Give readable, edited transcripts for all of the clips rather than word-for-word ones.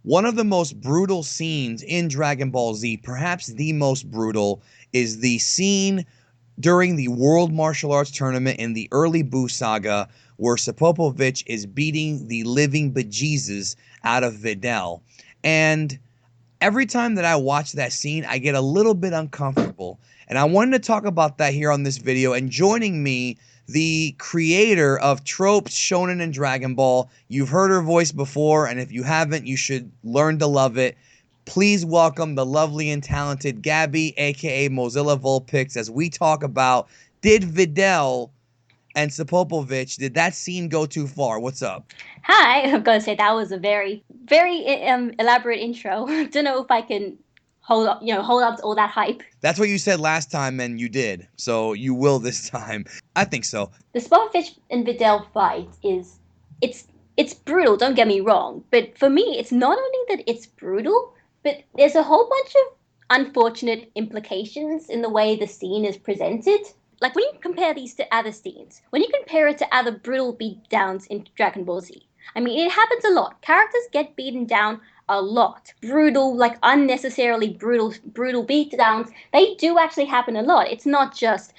One of the most brutal scenes in Dragon Ball Z, perhaps the most brutal, is the scene during the World Martial Arts Tournament in the early Buu saga where Spopovich is beating the living bejesus out of Videl. And every time that I watch that scene, I get a little bit uncomfortable. And I wanted to talk about that here on this video. And joining me, the creator of tropes, shonen, and Dragon Ball. You've heard her voice before, and if you haven't, you should learn to love it. Please welcome the lovely and talented Gaby, a.k.a. Mozilla Vulpix, as we talk about, did Videl and Spopovich, did that scene go too far? What's up? Hi, I'm gonna say that was a very elaborate intro. Don't know if I can hold up to all that hype. That's what you said last time, and you did. So you will this time. I think so. The Spopovich and Videl fight it's brutal. Don't get me wrong, but for me, it's not only that it's brutal, but there's a whole bunch of unfortunate implications in the way the scene is presented. Like when you compare these to other scenes, when you compare it to other brutal beatdowns in Dragon Ball Z, I mean, it happens a lot. Characters get beaten down a lot. Brutal, like unnecessarily brutal beatdowns. They do actually happen a lot. It's not just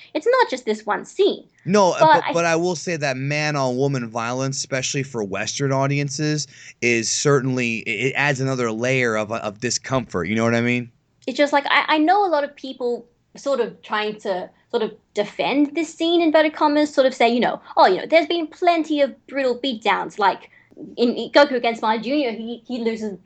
this one scene. No, But but I will say that man on woman violence, especially for Western audiences, is certainly it adds another layer of discomfort. You know what I mean? it's just like I know a lot of people sort of trying to sort of defend this scene in inverted commas, sort of say, oh, there's been plenty of brutal beatdowns, like in Goku against Majin Jr., he loses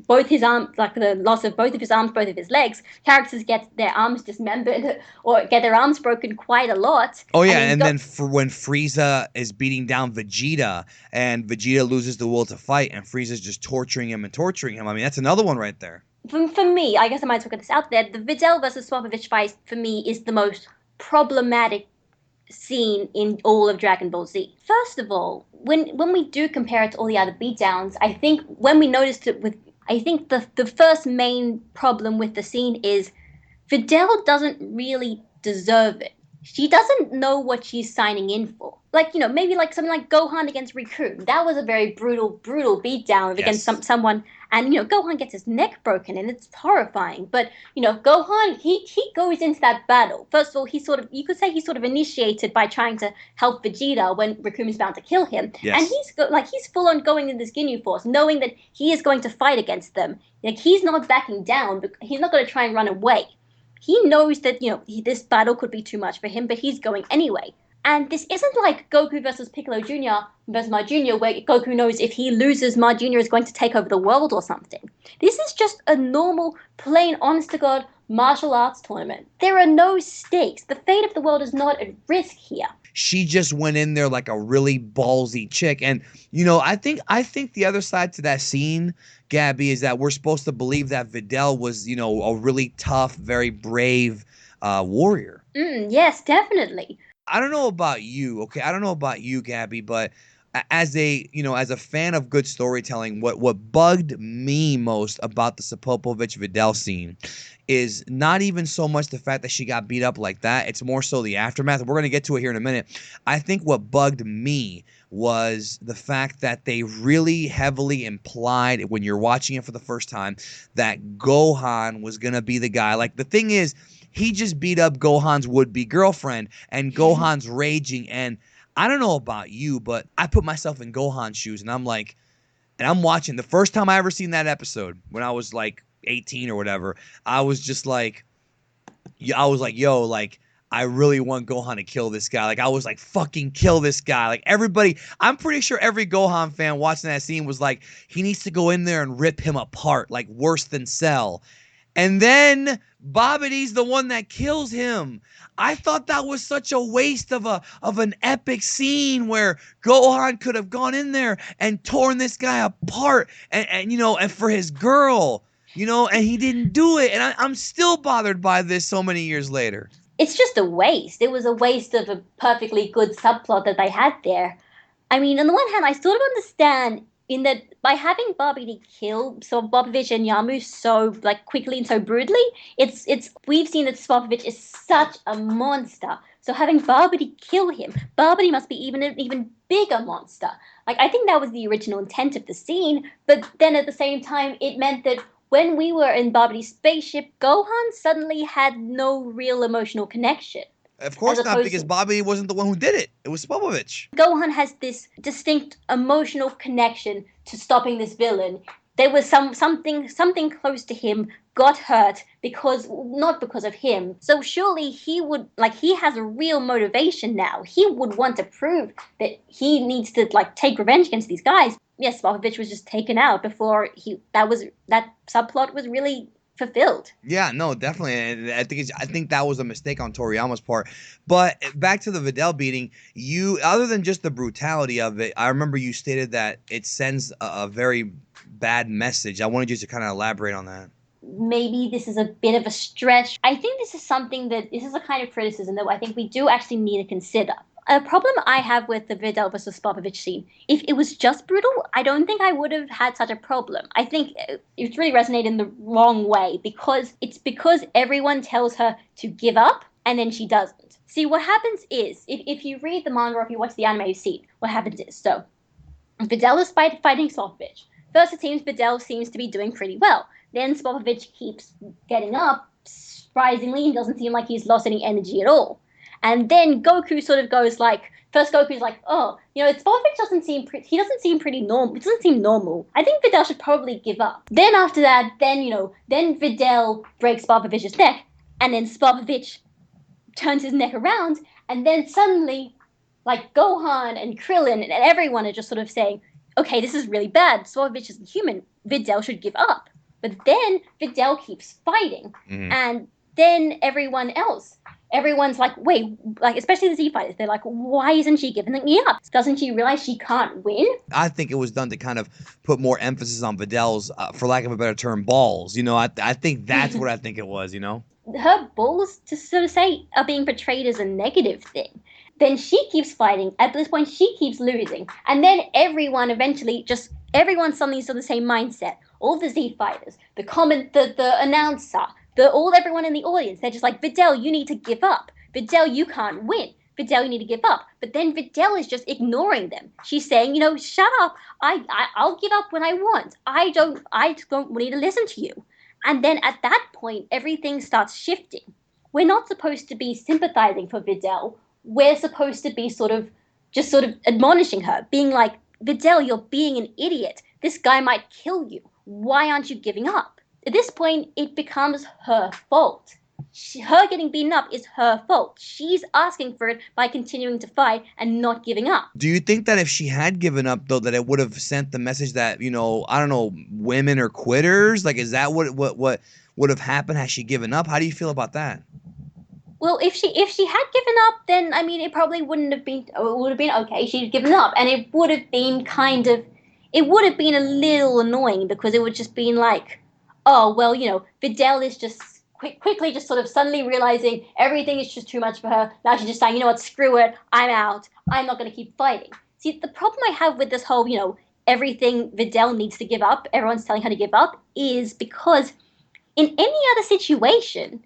both his arms, like the loss of both of his arms, both of his legs. Characters get their arms dismembered or get their arms broken quite a lot. Oh I yeah, mean, and then for when Frieza is beating down Vegeta, and Vegeta loses the will to fight, and Frieza's just torturing him and torturing him. I mean, that's another one right there. for me, I guess I might as well get this out there. The Videl versus Spopovich fight for me is the most problematic scene in all of Dragon Ball Z. First of all, when we do compare it to all the other beatdowns, I think when we noticed it with, I think the first main problem with the scene is Videl doesn't really deserve it. She doesn't know what she's signing in for. Like, maybe like something like Gohan against Riku. That was a very brutal beatdown against Yes. someone. And, Gohan gets his neck broken and it's horrifying. But, Gohan, he goes into that battle. First of all, you could say he sort of initiated by trying to help Vegeta when Riku's bound to kill him. And Yes. he's full on going in this Ginyu Force, knowing that he is going to fight against them. Like, he's not backing down. He's not going to try and run away. He knows that, this battle could be too much for him, but he's going anyway. And this isn't like Goku versus Piccolo Jr. versus Ma Jr., where Goku knows if he loses, Ma Jr. is going to take over the world or something. This is just a normal, plain, honest to God martial arts tournament. There are no stakes. The fate of the world is not at risk here. She just went in there like a really ballsy chick. And I think the other side to that scene, Gaby, is that we're supposed to believe that Videl was, a really tough, very brave warrior. Yes, definitely. I don't know about you, okay? I don't know about you, Gaby, but as a fan of good storytelling, what bugged me most about the Spopovich Videl scene is not even so much the fact that she got beat up like that. It's more so the aftermath. We're going to get to it here in a minute. I think what bugged me was the fact that they really heavily implied when you're watching it for the first time that Gohan was going to be the guy. Like, the thing is, he just beat up Gohan's would-be girlfriend, and Gohan's raging. And I don't know about you, but I put myself in Gohan's shoes, and I'm like, and I'm watching. The first time I ever seen that episode, when I was like 18 or whatever, I was just like, yo, like, I really want Gohan to kill this guy. Like, I was like, fucking kill this guy. Like, everybody, I'm pretty sure every Gohan fan watching that scene was like, he needs to go in there and rip him apart, like worse than Cell. And then Babidi's the one that kills him. I thought that was such a waste of an epic scene where Gohan could have gone in there and torn this guy apart and for his girl, and he didn't do it. And I'm still bothered by this so many years later. It's just a waste. It was a waste of a perfectly good subplot that they had there. I mean, on the one hand, I sort of understand in that by having Barbie kill Spopovich and Yamu so like quickly and so brutally, it's we've seen that Spopovich is such a monster. So having Barbie kill him, Barbie must be an even bigger monster. Like I think that was the original intent of the scene, but then at the same time, it meant that when we were in Barbie's spaceship, Gohan suddenly had no real emotional connection. Of As course not, opposed because to Bobby wasn't the one who did it. It was Spopovich. Gohan has this distinct emotional connection to stopping this villain. There was something close to him got hurt because not because of him. So surely he would like he has a real motivation now. He would want to prove that he needs to like take revenge against these guys. Yes, Spopovich was just taken out before that subplot was really fulfilled. Yeah, no, definitely. And I think that was a mistake on Toriyama's part. But back to the Videl beating, you other than just the brutality of it, I remember you stated that it sends a very bad message. I wanted you to kind of elaborate on that. Maybe this is a bit of a stretch. I think this is a kind of criticism that I think we do actually need to consider. A problem I have with the Videl versus Spopovich scene, if it was just brutal, I don't think I would have had such a problem. I think it's really resonated in the wrong way because everyone tells her to give up and then she doesn't. See, what happens is, if you read the manga or if you watch the anime, you see what happens is, so Videl is fighting Spopovich. First, it seems Videl seems to be doing pretty well. Then Spopovich keeps getting up, surprisingly, and doesn't seem like he's lost any energy at all. And then Goku sort of goes like, first Goku's like, oh, Spopovich he doesn't seem pretty normal. It doesn't seem normal. I think Videl should probably give up. Then after that, then Videl breaks Spopovich's neck, and then Spopovich turns his neck around, and then suddenly, like Gohan and Krillin and everyone are just sort of saying, okay, this is really bad. Spopovich is human. Videl should give up. But then Videl keeps fighting, and then everyone's like, wait, like especially the Z fighters, they're like, why isn't she giving me up? Doesn't she realize she can't win? I think it was done to kind of put more emphasis on Videl's, for lack of a better term, balls. I think that's what I think it was. Her balls, to sort of say, are being portrayed as a negative thing. Then she keeps fighting. At this point, she keeps losing. And then everyone suddenly on the same mindset. All the Z fighters, the announcer, everyone in the audience, they're just like, Videl, you need to give up. Videl, you can't win. Videl, you need to give up. But then Videl is just ignoring them. She's saying, shut up. I'll give up when I want. I don't need to listen to you. And then at that point, everything starts shifting. We're not supposed to be sympathizing for Videl. We're supposed to be sort of admonishing her, being like, Videl, you're being an idiot. This guy might kill you. Why aren't you giving up? At this point, it becomes her fault. Her getting beaten up is her fault. She's asking for it by continuing to fight and not giving up. Do you think that if she had given up, though, that it would have sent the message that, I don't know, women are quitters? Like, is that what would have happened had she given up? How do you feel about that? Well, if she had given up, then I mean, it probably wouldn't have been. It would have been okay. She'd given up, and it would have been it would have been a little annoying because it would just been like, oh well, Videl is just quickly just sort of suddenly realizing everything is just too much for her. Now she's just saying, you know what, screw it, I'm out. I'm not going to keep fighting. See, the problem I have with this whole, everything Videl needs to give up, everyone's telling her to give up, is because in any other situation,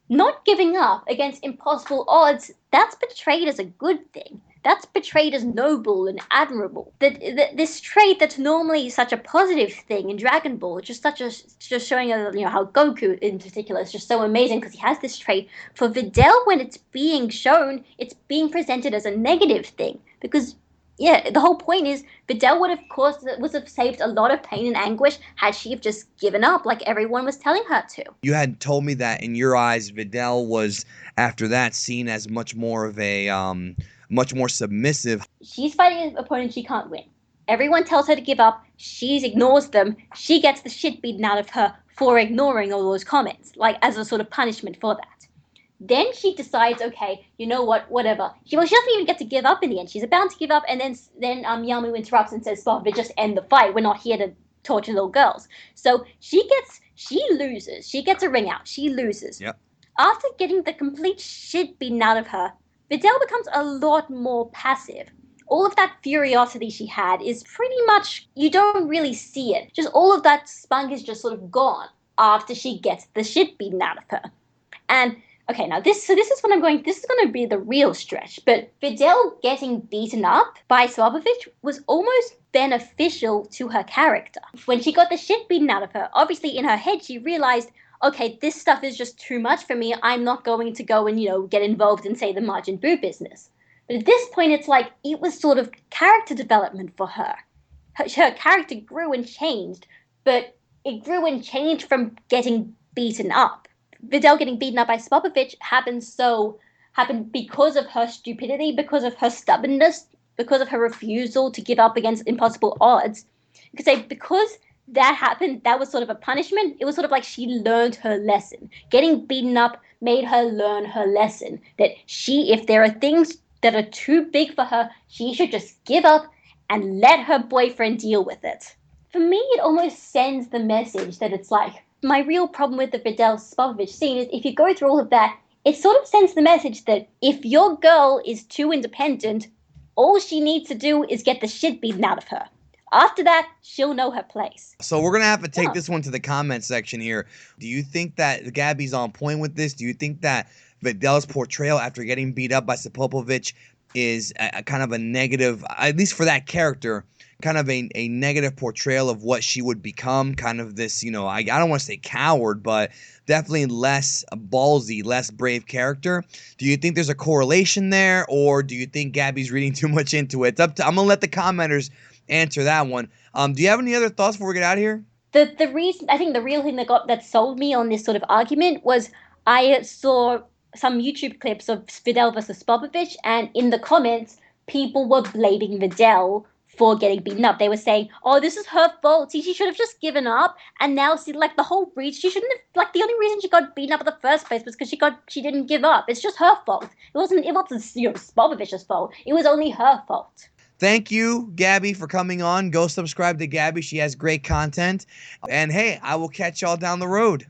not giving up against impossible odds, that's portrayed as a good thing. That's portrayed as noble and admirable. This trait that's normally such a positive thing in Dragon Ball, just showing how Goku in particular is just so amazing because he has this trait. For Videl, when it's being shown, it's being presented as a negative thing because the whole point is Videl would have saved a lot of pain and anguish had she have just given up like everyone was telling her to. You had told me that in your eyes, Videl was after that seen as much more of a much more submissive. She's fighting an opponent she can't win. Everyone tells her to give up. She ignores them. She gets the shit beaten out of her for ignoring all those comments, like as a sort of punishment for that. Then she decides, okay, you know what, whatever. She doesn't even get to give up in the end. She's about to give up, and then Yamu interrupts and says, "Stop it, just end the fight. We're not here to torture little girls." So she loses. She gets a ring out. She loses. Yep. After getting the complete shit beaten out of her, Videl becomes a lot more passive. all of that curiosity she had is pretty much, you don't really see it. Just all of that spunk is just sort of gone after she gets the shit beaten out of her. And okay, now this is what I'm going. This is going to be the real stretch. But Videl getting beaten up by Spopovich was almost beneficial to her character. When she got the shit beaten out of her, obviously in her head she realized, okay, this stuff is just too much for me. I'm not going to go and get involved in, say, the Majin Buu business. But at this point, it's like it was sort of character development for her. Her character grew and changed, but it grew and changed from getting beaten up. Videl getting beaten up by Spopovich happened because of her stupidity, because of her stubbornness, because of her refusal to give up against impossible odds. You could say because that happened, that was sort of a punishment. It was sort of like she learned her lesson. Getting beaten up made her learn her lesson. That if there are things that are too big for her, she should just give up and let her boyfriend deal with it. For me, it almost sends the message that it's like, my real problem with the Videl Spopovich scene is if you go through all of that, it sort of sends the message that if your girl is too independent, all she needs to do is get the shit beaten out of her. After that, she'll know her place. So we're going to have to take this one to the comment section here. Do you think that Gaby's on point with this? Do you think that Videl's portrayal after getting beat up by Spopovich is a kind of a negative, at least for that character, kind of a negative portrayal of what she would become, kind of this, I don't want to say coward, but definitely less ballsy, less brave character? Do you think there's a correlation there, or do you think Gaby's reading too much into it? It's up to, I'm going to let the commenters answer that one. Do you have any other thoughts before we get out of here? The reason, I think the real thing that sold me on this sort of argument was I saw some YouTube clips of Videl versus Spopovich, and in the comments, people were blaming Videl for getting beaten up. They were saying, oh, this is her fault. See, she should have just given up. And now, see, like, the whole reason, she shouldn't have, like, the only reason she got beaten up in the first place was because she didn't give up. It's just her fault. It wasn't Spopovich's fault. It was only her fault. Thank you, Gaby, for coming on. Go subscribe to Gaby. She has great content. And hey, I will catch y'all down the road.